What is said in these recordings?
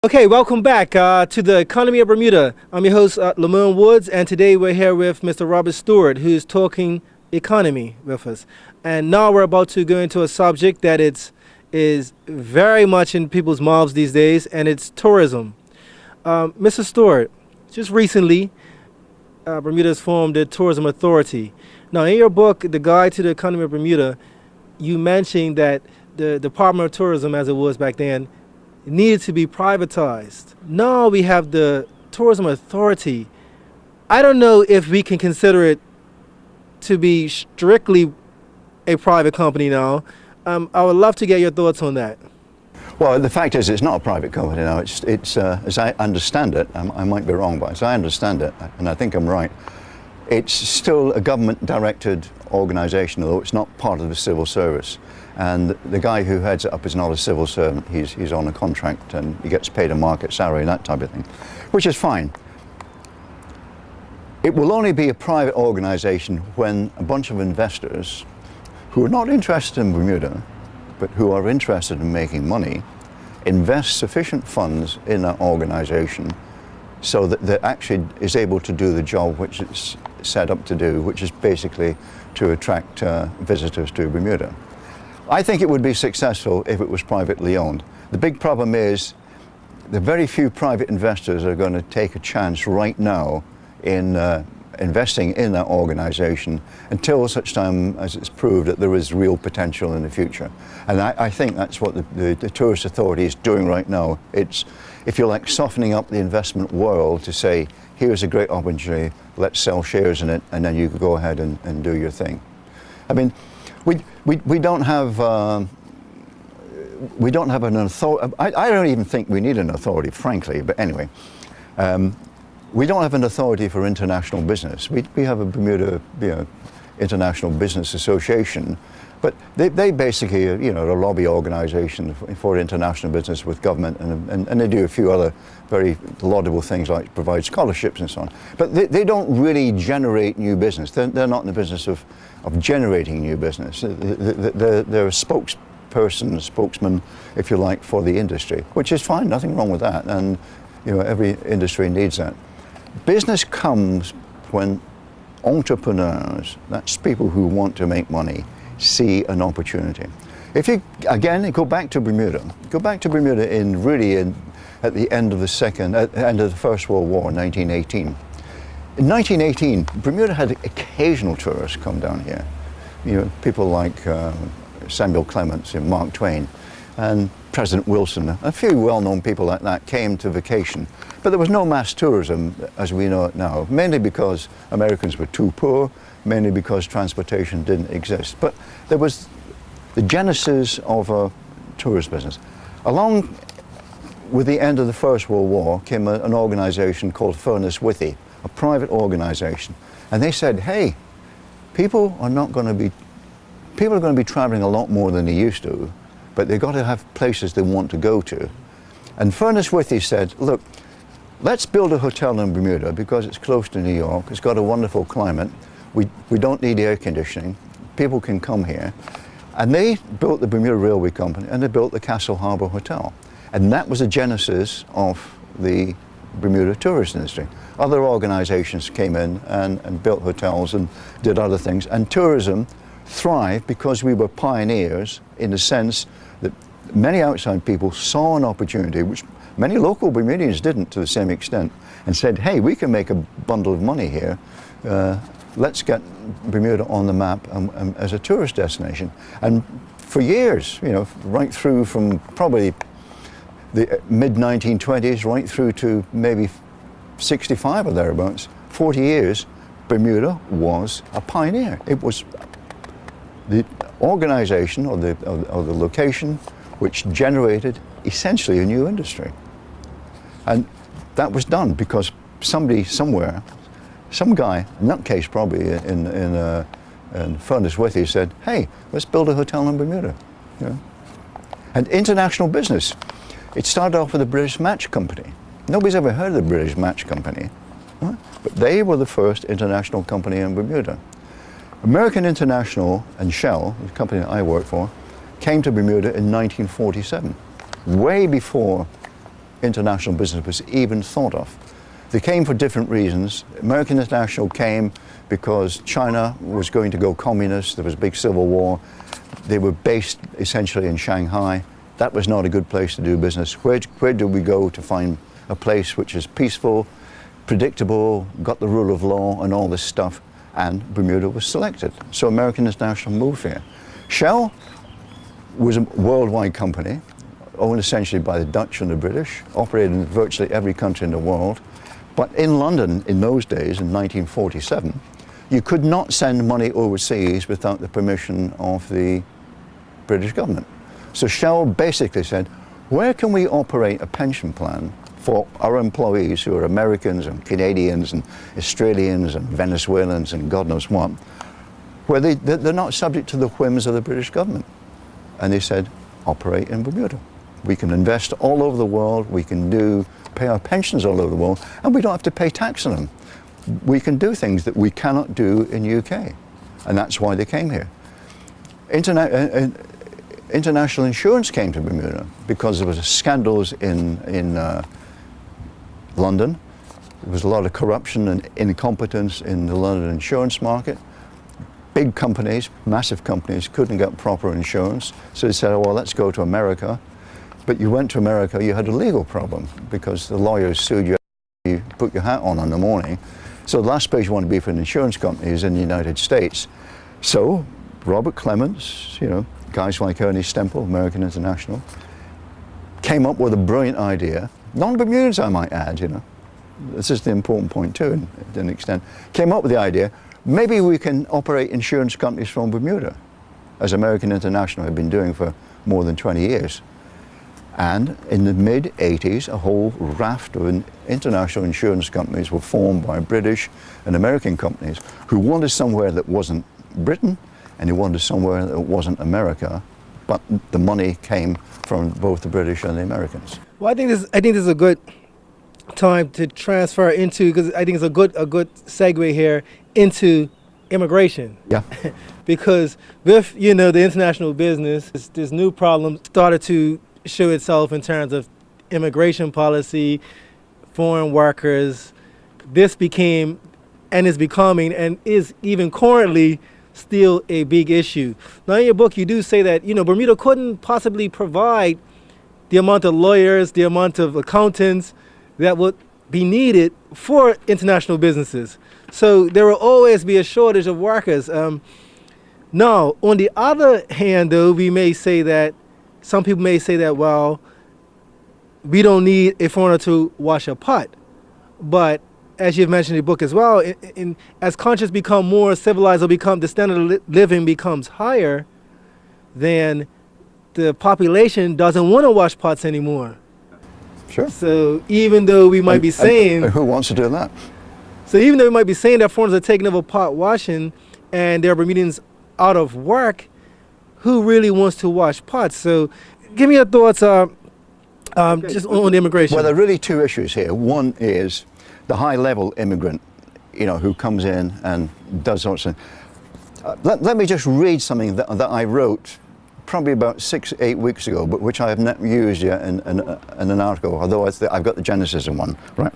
Okay, welcome back to the Economy of Bermuda. I'm your host, Lamont Woods, and today we're here with Mr. Robert Stewart, who's talking economy with us. And now we're about to go into a subject that is very much in people's mouths these days, and it's tourism. Mr. Stewart, just recently, Bermuda has formed a tourism authority. Now, in your book, The Guide to the Economy of Bermuda, you mentioned that the Department of Tourism, as it was back then, needed to be privatized. Now we have the Tourism Authority. I don't know if we can consider it to be strictly a private company now. I would love to get your thoughts on that. Well, the fact is it's not a private company now. It's as I understand it, I might be wrong, but as I understand it, and I think I'm right, it's still a government-directed organization, although it's not part of the civil service. And the guy who heads it up is not a civil servant. He's on a contract and he gets paid a market salary and that type of thing, which is fine. It will only be a private organization when a bunch of investors who are not interested in Bermuda, but who are interested in making money, invest sufficient funds in that organization so that it actually is able to do the job which it's set up to do, which is basically to attract visitors to Bermuda. I think it would be successful if it was privately owned. The big problem is the very few private investors are going to take a chance right now in investing in that organization until such time as it's proved that there is real potential in the future. And I think that's what the Tourist Authority is doing right now. It's, if you like, softening up the investment world to say, here's a great opportunity, let's sell shares in it, and then you can go ahead and do your thing. I mean, we don't have an authority. I don't even think we need an authority, frankly, but anyway. We don't have an authority for international business. We have a Bermuda International Business Association, but they basically are, a lobby organization for international business with government, and they do a few other very laudable things like provide scholarships and so on. But they don't really generate new business. They're not in the business of generating new business. They're a spokesman, if you like, for the industry, which is fine, nothing wrong with that, and every industry needs that. Business comes when entrepreneurs, that's people who want to make money, see an opportunity. If you, again, go back to Bermuda at the end of the First World War, 1918. In 1918, Bermuda had occasional tourists come down here. People like Samuel Clemens and Mark Twain and President Wilson. A few well-known people like that came to vacation. But there was no mass tourism as we know it now, mainly because Americans were too poor, mainly because transportation didn't exist. But there was the genesis of a tourist business. Along with the end of the First World War came an organization called Furness Withy, a private organization. And they said, hey, people are going to be traveling a lot more than they used to, but they've got to have places they want to go to. And Furness Withy said, look, let's build a hotel in Bermuda because it's close to New York, it's got a wonderful climate, we don't need air conditioning, people can come here. And they built the Bermuda Railway Company and they built the Castle Harbor Hotel. And that was the genesis of the Bermuda tourist industry. Other organizations came in and built hotels and did other things. And tourism thrived because we were pioneers in the sense that many outside people saw an opportunity, which many local Bermudians didn't to the same extent, and said, hey, we can make a bundle of money here. Let's get Bermuda on the map as a tourist destination. And for years, right through from probably the mid-1920s right through to maybe 65 or thereabouts, 40 years, Bermuda was a pioneer. It was the organization or the location which generated essentially a new industry. And that was done because somebody somewhere, some guy, nutcase probably in Furness Withy, said, hey, let's build a hotel in Bermuda. And international business. It started off with the British Match Company. Nobody's ever heard of the British Match Company, huh? But they were the first international company in Bermuda. American International and Shell, the company that I work for, came to Bermuda in 1947, way before international business was even thought of. They came for different reasons. American International came because China was going to go communist. There was a big civil war. They were based essentially in Shanghai. That was not a good place to do business. Where do we go to find a place which is peaceful, predictable, got the rule of law and all this stuff? And Bermuda was selected. So American International moved here. Shell was a worldwide company, owned essentially by the Dutch and the British, operated in virtually every country in the world. But in London, in those days, in 1947, you could not send money overseas without the permission of the British government. So Shell basically said, where can we operate a pension plan for our employees who are Americans and Canadians and Australians and Venezuelans and God knows what, where they're not subject to the whims of the British government? And they said, operate in Bermuda. We can invest all over the world, we can pay our pensions all over the world, and we don't have to pay tax on them. We can do things that we cannot do in the UK. And that's why they came here. International insurance came to Bermuda because there was scandals in London. There was a lot of corruption and incompetence in the London insurance market. Big companies, massive companies, couldn't get proper insurance. So they said, oh, well, let's go to America. But you went to America, you had a legal problem because the lawyers sued you. You put your hat on in the morning. So the last place you want to be for an insurance company is in the United States. So Robert Clements, guys like Ernie Stemple, American International, came up with a brilliant idea. Non-Bermudans, I might add, This is the important point too, to an extent. Came up with the idea, maybe we can operate insurance companies from Bermuda, as American International had been doing for more than 20 years. And in the mid-80s, a whole raft of international insurance companies were formed by British and American companies who wanted somewhere that wasn't Britain and who wanted somewhere that wasn't America, but the money came from both the British and the Americans. Well, I think this is a good time to transfer into, because I think it's a good segue here into immigration. Yeah. Because with the international business, this new problem started to show itself in terms of immigration policy, foreign workers. This became and is becoming and is even currently still a big issue. Now in your book you do say that Bermuda couldn't possibly provide the amount of lawyers, the amount of accountants that would be needed for international businesses. So there will always be a shortage of workers. Now on the other hand though, we may say that some people may say that, well, we don't need a foreigner to wash a pot. But as you've mentioned in the book as well, as countries become more civilized or the standard of living becomes higher, then the population doesn't want to wash pots anymore. Sure. So even though we might be saying... who wants to do that? So even though we might be saying that foreigners are taking over pot washing and there are Bermudians out of work, who really wants to wash pots? So give me your thoughts just on the immigration. Well, there are really two issues here. One is the high-level immigrant, who comes in and does sorts of... let me just read something that I wrote probably about 6-8 weeks ago, but which I have not used yet in an article, although I've got the genesis in one. Right.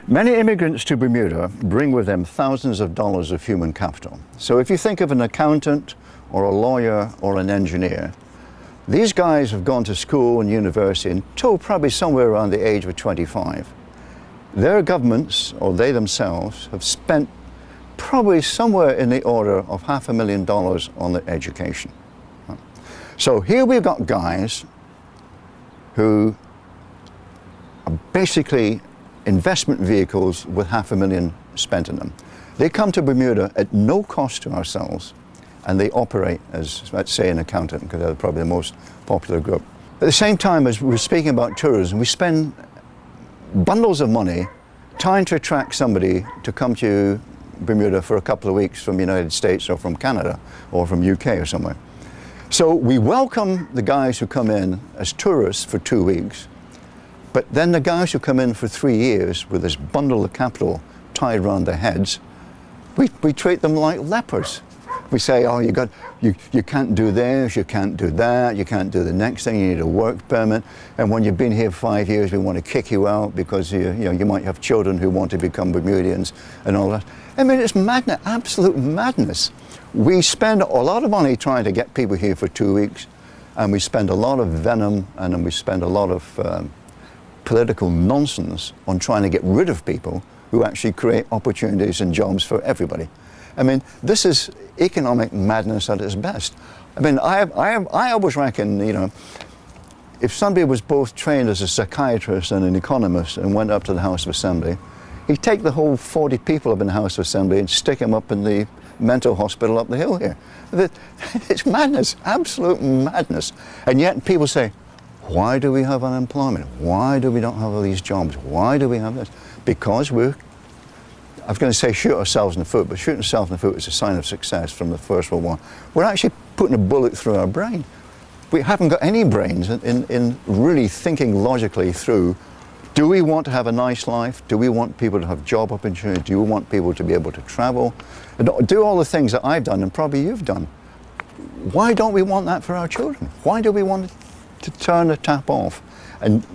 Many immigrants to Bermuda bring with them thousands of dollars of human capital. So if you think of an accountant or a lawyer or an engineer, these guys have gone to school and university until probably somewhere around the age of 25. Their governments, or they themselves, have spent probably somewhere in the order of $500,000 on their education. So here we've got guys who are basically investment vehicles with $500,000 spent in them. They come to Bermuda at no cost to ourselves, and they operate as, let's say, an accountant, because they're probably the most popular group. At the same time as we're speaking about tourism, we spend bundles of money trying to attract somebody to come to Bermuda for a couple of weeks from the United States or from Canada or from UK or somewhere. So we welcome the guys who come in as tourists for 2 weeks, but then the guys who come in for 3 years with this bundle of capital tied around their heads, we treat them like lepers. We say, oh, you can't do this, you can't do that, you can't do the next thing, you need a work permit, and when you've been here 5 years, we want to kick you out because you might have children who want to become Bermudians and all that. I mean, it's madness, absolute madness. We spend a lot of money trying to get people here for 2 weeks, and we spend a lot of venom, and then we spend a lot of political nonsense on trying to get rid of people who actually create opportunities and jobs for everybody. I mean, this is economic madness at its best. I mean, I always reckon, you know, if somebody was both trained as a psychiatrist and an economist and went up to the House of Assembly, he'd take the whole 40 people up in the House of Assembly and stick them up in the mental hospital up the hill here. It's madness, absolute madness. And yet people say, why do we have unemployment? Why do we not have all these jobs? Why do we have this? Because I was going to say shoot ourselves in the foot, but shooting ourselves in the foot is a sign of success from the First World War. We're actually putting a bullet through our brain. We haven't got any brains in really thinking logically through, do we want to have a nice life? Do we want people to have job opportunities? Do we want people to be able to travel? And do all the things that I've done and probably you've done. Why don't we want that for our children? Why do we want to turn the tap off and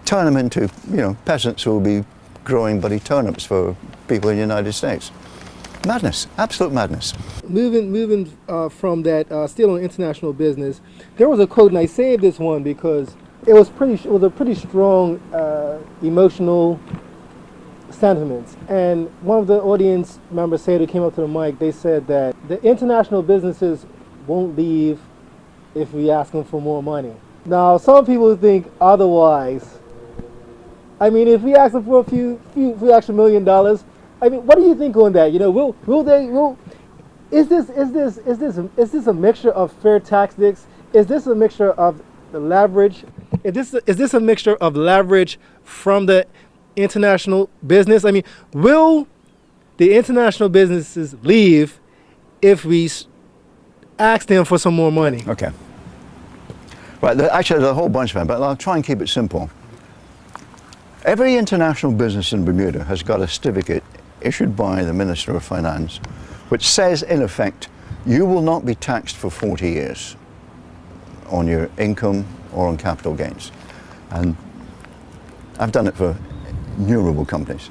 turn them into, you know, peasants who will be growing bloody turnips for people in the United States? Madness, absolute madness. Moving from that, still on international business, there was a quote, and I saved this one because it was a pretty strong emotional sentiments. And one of the audience members said, who came up to the mic, they said that the international businesses won't leave if we ask them for more money. Now, some people think otherwise. I mean, if we ask them for a few extra $1 million, I mean, what do you think on that? You know, is this a mixture of fair tactics? Is this a mixture of the leverage? Is this a mixture of leverage from the international business? I mean, will the international businesses leave if we ask them for some more money? Okay. Right, actually there's a whole bunch of them, but I'll try and keep it simple. Every international business in Bermuda has got a certificate issued by the Minister of Finance, which says, in effect, you will not be taxed for 40 years on your income or on capital gains. And I've done it for innumerable companies.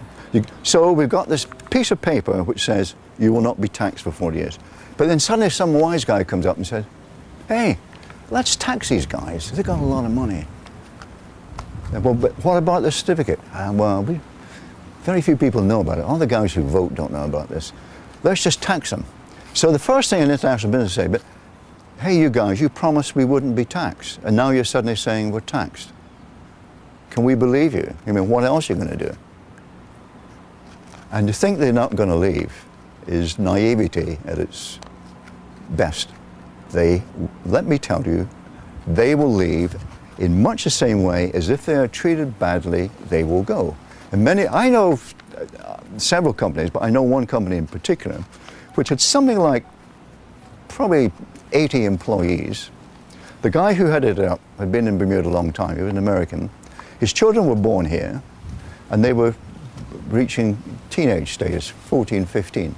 So we've got this piece of paper which says you will not be taxed for 40 years. But then suddenly some wise guy comes up and says, hey, let's tax these guys. They've got a lot of money. Well, but what about the certificate? Very few people know about it. All the guys who vote don't know about this. Let's just tax them. So the first thing an international business say, but hey, you guys, you promised we wouldn't be taxed, and now you're suddenly saying we're taxed. Can we believe you? I mean, what else are you going to do? And to think they're not going to leave is naivety at its best. Let me tell you, they will leave in much the same way as if they are treated badly, they will go. And I know several companies, but I know one company in particular, which had something like probably 80 employees. The guy who headed it up had been in Bermuda a long time. He was an American. His children were born here, and they were reaching teenage status, 14, 15.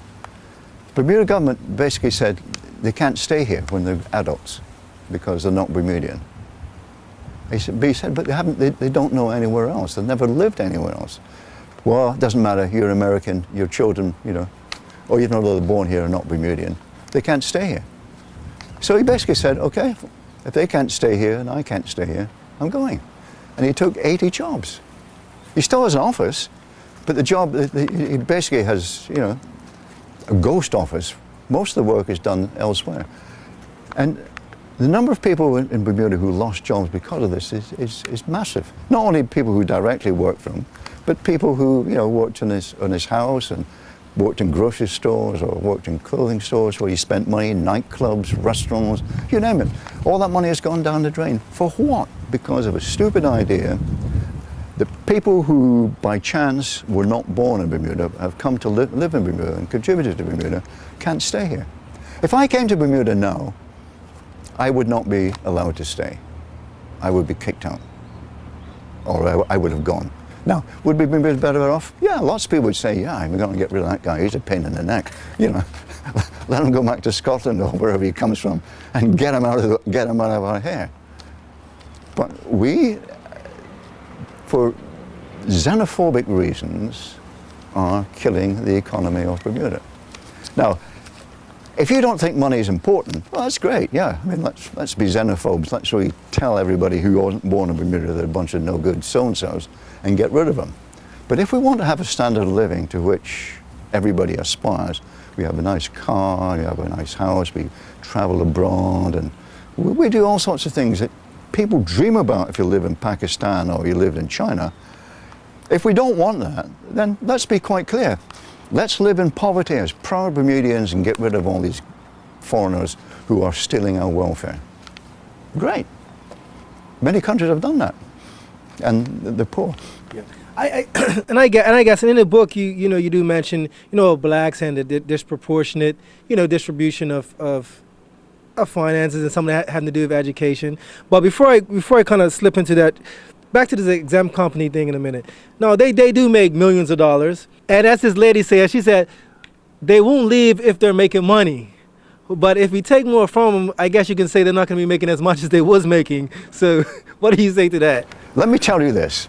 The Bermuda government basically said they can't stay here when they're adults because they're not Bermudian. He said, but they don't know anywhere else. They've never lived anywhere else. Well, it doesn't matter. You're American. Your children, you know, or even though they're born here, are not Bermudian. They can't stay here. So he basically said, okay, if they can't stay here and I can't stay here, I'm going. And he took 80 jobs. He still has an office, but the job, he basically has, you know, a ghost office. Most of the work is done elsewhere. And the number of people in Bermuda who lost jobs because of this is massive. Not only people who directly work for him, but people who, you know, worked in his house and worked in grocery stores or worked in clothing stores where he spent money in nightclubs, restaurants, you name it. All that money has gone down the drain. For what? Because of a stupid idea that people who by chance were not born in Bermuda, have come to live in Bermuda and contributed to Bermuda, can't stay here. If I came to Bermuda now, I would not be allowed to stay. I would be kicked out, or I would have gone. Now, would we be better off? Yeah, lots of people would say, yeah, I'm going to get rid of that guy, he's a pain in the neck. You know, let him go back to Scotland or wherever he comes from and get him out of our hair. But we, for xenophobic reasons, are killing the economy of Bermuda. Now, if you don't think money is important, well, that's great, yeah. I mean, let's be xenophobes. Let's really tell everybody who wasn't born in Bermuda they're a bunch of no-good so-and-sos and get rid of them. But if we want to have a standard of living to which everybody aspires, we have a nice car, we have a nice house, we travel abroad, and we do all sorts of things that people dream about if you live in Pakistan or you live in China. If we don't want that, then let's be quite clear. Let's live in poverty as proud Bermudians and get rid of all these foreigners who are stealing our welfare. Great. Many countries have done that, and they're poor. Yeah. I guess in the book you do mention blacks and the disproportionate distribution of finances and something that having to do with education. But before I kind of slip into that, back to this exempt company thing in a minute. No, they do make millions of dollars, and as this lady said, she said they won't leave if they're making money. But if we take more from them, I guess you can say they're not going to be making as much as they was making. So what do you say to that? Let me tell you this.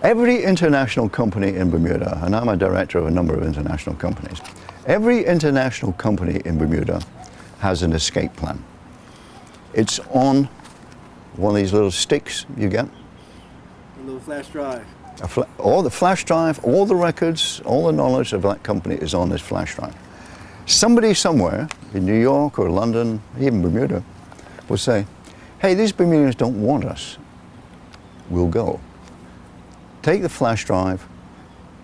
Every international company in Bermuda, and I'm a director of a number of international companies, every international company in Bermuda has an escape plan. It's on one of these little sticks you get. A little flash drive. All the flash drive, all the records, all the knowledge of that company is on this flash drive. Somebody somewhere in New York or London, even Bermuda, will say, hey, these Bermudians don't want us. We'll go. Take the flash drive,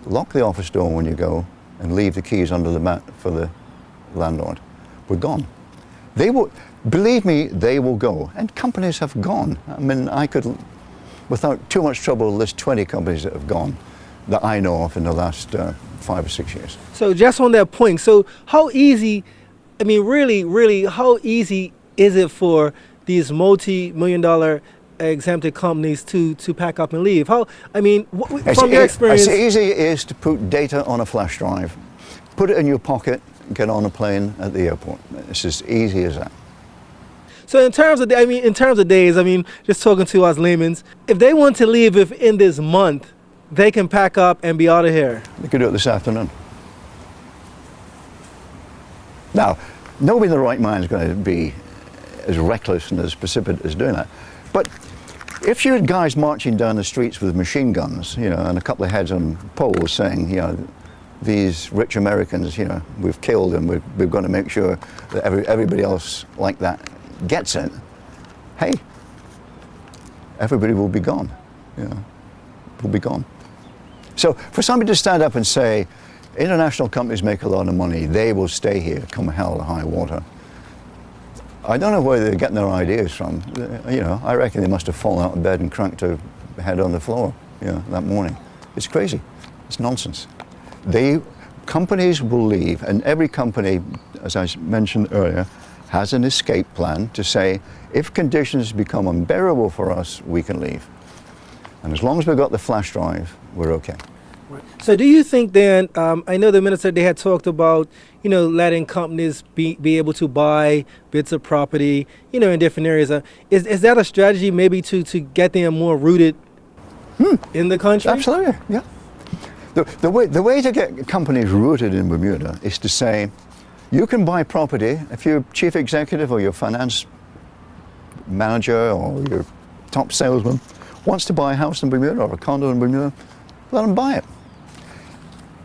lock the office door when you go, and leave the keys under the mat for the landlord. We're gone. They will, believe me, they will go. And companies have gone. I mean, I could, without too much trouble, list 20 companies that have gone that I know of in the last 5 or 6 years. So just on that point, so how easy, I mean, really, how easy is it for these multi-million-dollar exempted companies to pack up and leave? How, I mean, from your experience? As easy it is to put data on a flash drive, put it in your pocket, get on a plane at the airport. It's as easy as that. So in terms of days, I mean, just talking to us laymen's, if they want to leave within this month, they can pack up and be out of here. They could do it this afternoon. Now, nobody in the right mind is going to be as reckless and as precipitate as doing that. But if you had guys marching down the streets with machine guns, and a couple of heads on poles saying, these rich Americans, we've killed them, we've got to make sure that everybody else like that gets it, hey, everybody will be gone, will be gone. So for somebody to stand up and say, international companies make a lot of money, they will stay here come hell or high water, I don't know where they're getting their ideas from. I reckon they must have fallen out of bed and cranked their head on the floor, that morning. It's crazy. It's nonsense. Companies will leave, and every company, as I mentioned earlier, has an escape plan to say, if conditions become unbearable for us, we can leave. And as long as we've got the flash drive, we're okay. Right. So do you think then, I know the minister, they had talked about, letting companies be able to buy bits of property, in different areas. Is that a strategy maybe to get them more rooted in the country? Absolutely, yeah. The way to get companies rooted in Bermuda is to say, you can buy property, if you're chief executive or your finance manager or your top salesman wants to buy a house in Bermuda or a condo in Bermuda, let them buy it.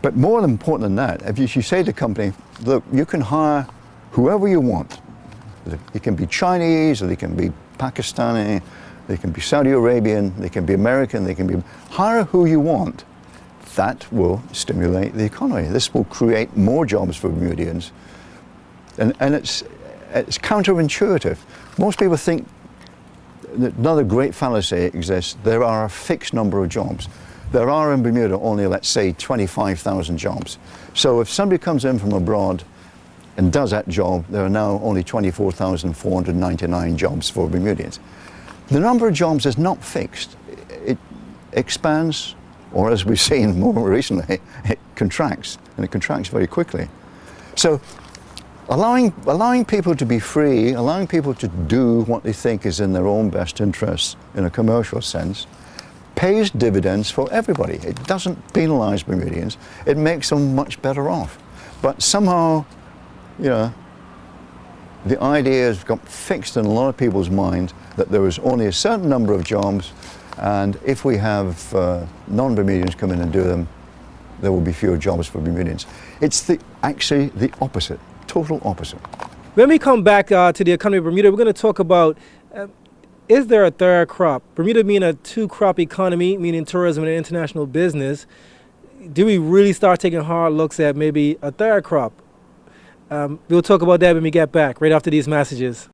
But more important than that, if you say to the company, look, you can hire whoever you want. They can be Chinese, or they can be Pakistani, they can be Saudi Arabian, they can be American, they can be, hire who you want. That will stimulate the economy. This will create more jobs for Bermudians. And it's counterintuitive. Most people think that another great fallacy exists. There are a fixed number of jobs. There are in Bermuda only, let's say, 25,000 jobs. So if somebody comes in from abroad and does that job, there are now only 24,499 jobs for Bermudians. The number of jobs is not fixed. It expands, or as we've seen more recently, it contracts, and it contracts very quickly. So allowing people to be free, allowing people to do what they think is in their own best interests in a commercial sense, pays dividends for everybody. It doesn't penalize Bermudians. It makes them much better off. But somehow, you know, the idea has got fixed in a lot of people's minds that there is only a certain number of jobs, and if we have non-Bermudians come in and do them, there will be fewer jobs for Bermudians. It's actually the opposite, total opposite. When we come back to the economy of Bermuda, we're going to talk about is there a third crop? Bermuda being a two-crop economy, meaning tourism and international business, do we really start taking hard looks at maybe a third crop? We'll talk about that when we get back, right after these messages.